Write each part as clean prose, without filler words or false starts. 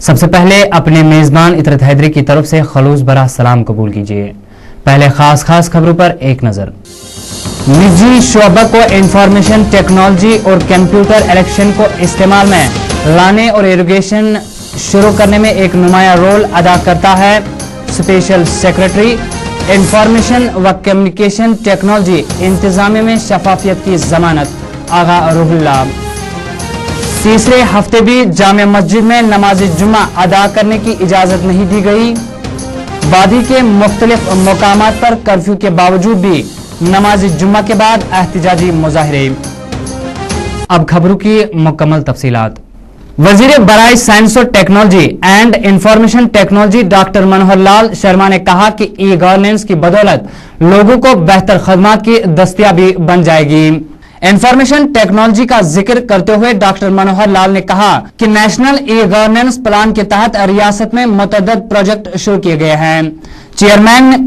सबसे पहले अपने मेजबान इतरत हैदरी की तरफ से खलूस भरा सलाम कबूल कीजिए। पहले खास खबरों पर एक नजर। निजी शोबा को इंफॉर्मेशन टेक्नोलॉजी और कंप्यूटर इलेक्शन को इस्तेमाल में लाने और इरिगेशन शुरू करने में एक नुमाया रोल अदा करता है। स्पेशल सेक्रेटरी इंफॉर्मेशन व कम्युनिकेशन टेक्नोलॉजी इंतजामिया में शफाफियत की जमानत आगा रूहुल्लाह। तीसरे हफ्ते भी जामे मस्जिद में नमाज जुम्मा अदा करने की इजाजत नहीं दी गई। वादी के मुख्तलिफ मकामात पर कर्फ्यू के बावजूद भी नमाज जुम्मा के बाद एहतिजाजी मुजाहिरे। अब खबरों की मुकम्मल तफसीलात। वजीर बराए साइंस और technology and information technology doctor Manohar Lal Sharma ने कहा कि ई गवर्नेंस की बदौलत लोगों को बेहतर खदमात की दस्तयाबी बन जाएगी। इंफॉर्मेशन टेक्नोलॉजी का जिक्र करते हुए डॉक्टर मनोहर लाल ने कहा कि नेशनल ई गवर्नेंस प्लान के तहत रियासत में मुतअद्दिद प्रोजेक्ट शुरू किए गए हैं। Chairman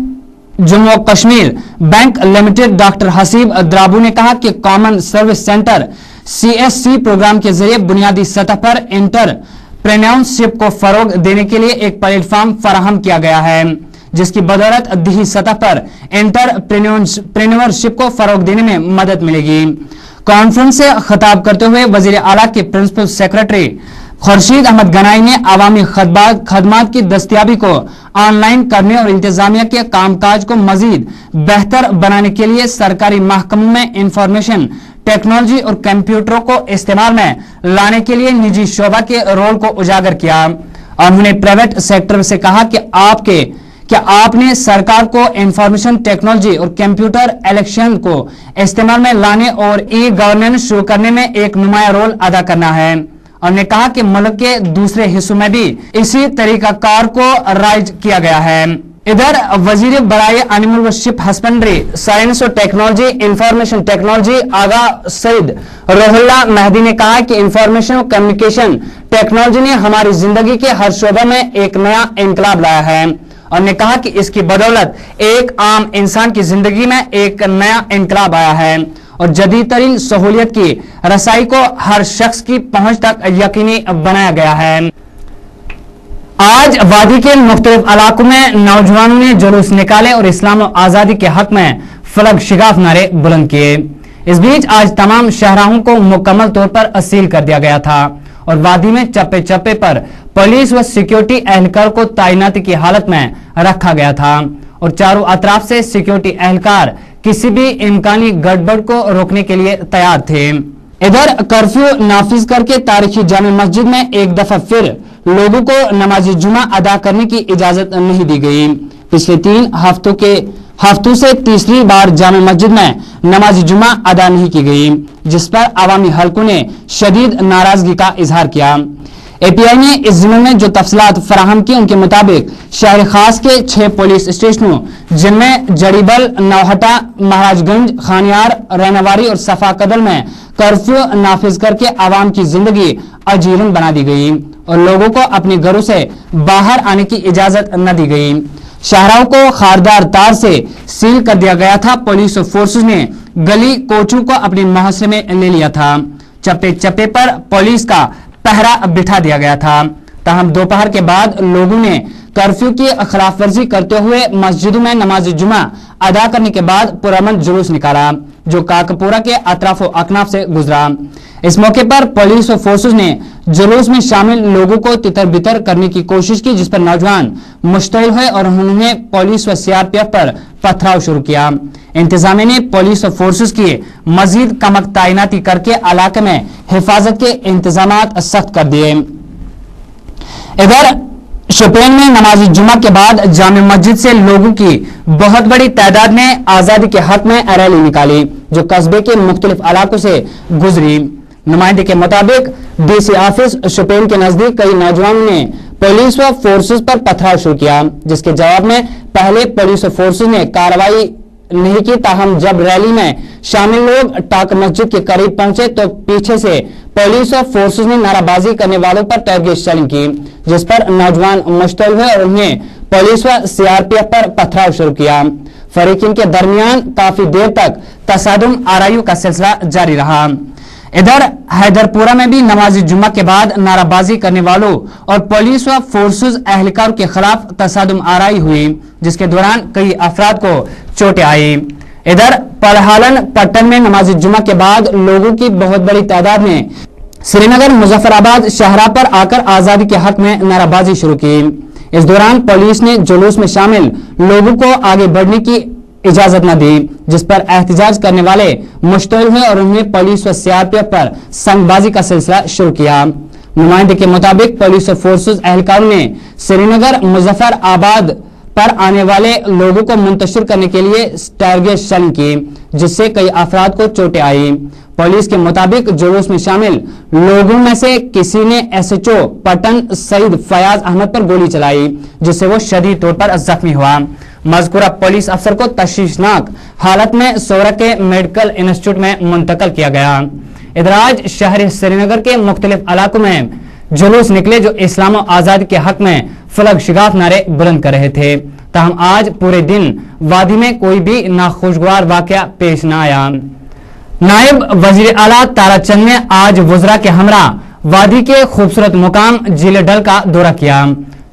Jammu Kashmir bank limited doctor Haseeb Drabu ने कहा कि common service centre CSC program के जरिए बुनियादी सतह पर एंटरप्रेन्योरशिप को फरोग देने के लिए एक प्लेटफॉर्म फराहम किया गया है, जिसकी बदौलत दिही सतह पर एंटरप्रेन्योरशिप को फरोग देने में मदद मिलेगी। कॉन्फ्रेंस से खिताब करते हुए वजीर आला के प्रिंसिपल सेक्रेटरी खुर्शीद अहमद गनाई ने अवामी खदमात की दस्तयाबी को ऑनलाइन करने और इंतजामिया के कामकाज को मजीद बेहतर बनाने के लिए सरकारी महकमों में इंफॉर्मेशन टेक्नोलॉजी और कंप्यूटरों को इस्तेमाल में लाने के लिए निजी शोबा के रोल को उजागर किया। उन्होंने प्राइवेट सेक्टर से कहा कि आपने सरकार को इंफॉर्मेशन टेक्नोलॉजी और कंप्यूटर इलेक्शन को इस्तेमाल में लाने और ई गवर्नेंस शुरू करने में एक नुमाया रोल अदा करना है। उन्होंने कहा कि मुल्क के दूसरे हिस्सों में भी इसी तरीकाकार को राइज किया गया है। इधर वजीर बराए एनिमल व शिप हस्बेंड्री साइंस और टेक्नोलॉजी इंफॉर्मेशन टेक्नोलॉजी आगा सईद रूहुल्लाह मेहदी ने कहा कि इंफॉर्मेशन और कम्युनिकेशन टेक्नोलॉजी ने हमारी जिंदगी के हर शोबे में एक नया इंकलाब लाया है। उन्होंने कहा कि इसकी बदौलत एक आम इंसान की जिंदगी में एक नया इंकलाब आया है और जदीद तरीन सहूलियत की रसाई को हर शख्स की पहुंच तक यकीनी बनाया गया है। आज वादी के मुख्तलिफ इलाकों में नौजवानों ने जुलूस निकाले और इस्लाम और आजादी के हक में फलक शिगाफ नारे बुलंद किए। इस बीच आज तमाम शहराहों को मुकम्मल तौर पर असील कर दिया गया था और वादी में चप्पे चप्पे पर पुलिस व सिक्योरिटी एहलकार को तैनाती की हालत में रखा गया था और चारों अतराफ से सिक्योरिटी एहलकार किसी भी इम्कानी गड़बड़ को रोकने के लिए तैयार थे। इधर कर्फ्यू नाफिज करके तारीखी जामे मस्जिद में एक दफा फिर लोगों को नमाज जुमा अदा करने की इजाजत नहीं दी गई। पिछले 3 हफ्तों से तीसरी बार जामे मस्जिद में नमाज जुमा अदा नहीं की गई, जिस पर अवामी हलकों ने शदीद नाराजगी का इजहार किया। API ने इस जिम्मे में जो तफसीलात फराहम की, उनके मुताबिक शहर खास के 6 पुलिस स्टेशनों जिनमें जड़ीबल, नौहटा, महाराजगंज, खानियार, रैनावारी और सफा कदल में कर्फ्यू नाफिज करके आवाम की जिंदगी अजीरन बना दी गई और लोगों को अपने घरों से बाहर आने की इजाजत न दी गई। शहरों को खारदार तार से सील कर दिया गया था। पुलिस और फोर्सेस ने गली कोचों को अपने मुहासरे में ले लिया था। चप्पे चप्पे पर पुलिस का पहरा बिठा दिया गया था। ताहम दोपहर के बाद लोगों ने कर्फ्यू की खिलाफ वर्जी करते हुए मस्जिदों में नमाज जुमा अदा करने के बाद पुरअमन जुलूस निकाला, जो काकपुरा के अतराफ व अकनाफ से गुजरा। इस मौके पर पुलिस और फोर्सेस ने जुलूस में शामिल लोगों को तितर बितर करने की कोशिश की, जिस पर नौजवान मुश्तइल हुए और उन्होंने पुलिस व CRPF पर पथराव शुरू किया। इंतजामिया ने पुलिस और फोर्सेस की मजीद कमक तैनाती करके इलाके में हिफाजत के इंतजामात सख्त कर दिए। इधर शोपियान में नमाज जुमा के बाद जामे मस्जिद से लोगों की बहुत बड़ी तादाद ने आजादी के हक में रैली निकाली, जो कस्बे के मुख्तलिफ इलाकों से गुजरी। नुमाइंदे के मुताबिक DC ऑफिस शोपियान के नजदीक कई नौजवानों ने पुलिस व फोर्सेस पर पथराव शुरू किया, जिसके जवाब में पहले पुलिस और फोर्सेस ने कार्रवाई नहीं की। ताहम जब रैली में शामिल लोग टाक मस्जिद के करीब पहुंचे तो पीछे से पुलिस और फोर्सेस ने नाराबाजी करने वालों पर टारगेट शेलिंग की, जिस पर नौजवान मुश्तइल हुए और उन्हें पुलिस व CRPF पर पथराव शुरू किया। फरीकीन के दरमियान काफी देर तक तसादुम आराइयों का सिलसिला जारी रहा। इधर हैदरपुरा में भी नमाज जुम्मा के बाद नाराबाजी करने वालों और पुलिस व फोर्सेज एहलकारों के खिलाफ तसादुम आराई हुई, जिसके दौरान कई अफराद को चोटें आई। इधर पलहालन पट्टन में नमाज जुम्मा के बाद लोगों की बहुत बड़ी तादाद ने श्रीनगर मुजफ्फराबाद शहरा पर आकर आजादी के हक में नाराबाजी शुरू की। इस दौरान पुलिस ने जुलूस में शामिल लोगों को आगे बढ़ने की इजाजत न दी, जिस पर एहतजाज करने वाले मुश्तइल हुए और उन्होंने पुलिस व सीआरपीएफ पर संगबाजी का सिलसिला शुरू किया। नुमाइंदे के मुताबिक पुलिस और फोर्सेज एहलकारों ने श्रीनगर मुजफ्फराबाद पर आने वाले लोगों को मुंतशिर करने के लिए टारगेट शेलिंग की, जिससे कई अफराद को चोटें आई। पुलिस के मुताबिक जुलूस में शामिल लोगों में से किसी ने एसएचओ पटन सईद फयाज अहमद पर गोली चलाई, जिससे वो शदीद तौर पर जख्मी हुआ। मज़कूरा पुलिस अफसर को तशवीशनाक हालत में सोरा के मेडिकल इंस्टीट्यूट में मुंतकिल किया गया। इधर आज शहर श्रीनगर के मुख्तलिफ इलाकों में जुलूस निकले जो इस्लाम और आजादी के हक में फलक शिगाफ नारे बुलंद कर रहे थे। ताहम आज पूरे दिन वादी में कोई भी नाखुशगवार वाकया पेश न आया। नायब वजीर आला ताराचंद ने आज वज़रा के हमरा वादी के खूबसूरत मुकाम जिले डल का दौरा किया,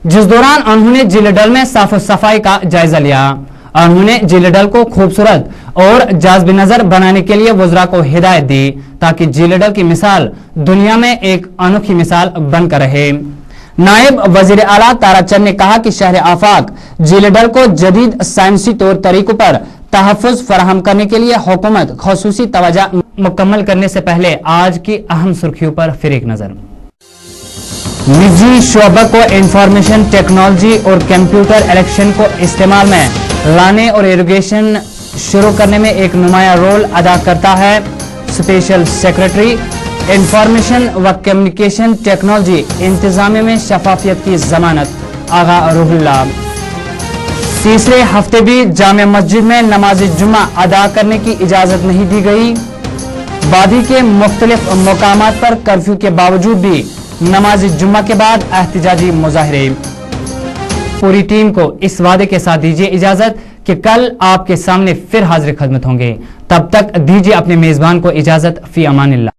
जिस दौरान उन्होंने जिले डल में साफ सफाई का जायजा लिया। उन्होंने जिले डल को खूबसूरत और जाज़ब नजर बनाने के लिए वज़रा को हिदायत दी, ताकि जिले डल की मिसाल दुनिया में एक अनोखी मिसाल बनकर रहे। नायब वजीर आला ताराचंद ने कहा कि शहर आफाक जिले डल को जदीद साइंसी तौर तरीकों पर तहफ़्फ़ुज़ फराहम करने के लिए हुकूमत ख़ुसूसी तवज्जो मुकम्मल करने से पहले आज की अहम सुर्खियों पर फिर एक नजर। निजी शोबा को इंफॉर्मेशन टेक्नोलॉजी और कंप्यूटर इलेक्शन को इस्तेमाल में लाने और इरिगेशन शुरू करने में एक नुमाया रोल अदा करता है। स्पेशल सेक्रेटरी इंफॉर्मेशन व कम्युनिकेशन टेक्नोलॉजी इंतजामिया में शफाफियत की जमानत आगा रूहुल्लाह। तीसरे हफ्ते भी जामे मस्जिद में नमाज जुम्मा अदा करने की इजाजत नहीं दी गई। वादी के मुख्तलिफ मकामात पर कर्फ्यू के बावजूद भी नमाज जुम्मा के बाद एहतजाजी मुजाहरे। पूरी टीम को इस वादे के साथ दीजिए इजाजत कि कल आपके सामने फिर हाजिर खिदमत होंगे। तब तक दीजिए अपने मेजबान को इजाजत। फी अमानिल्लाह।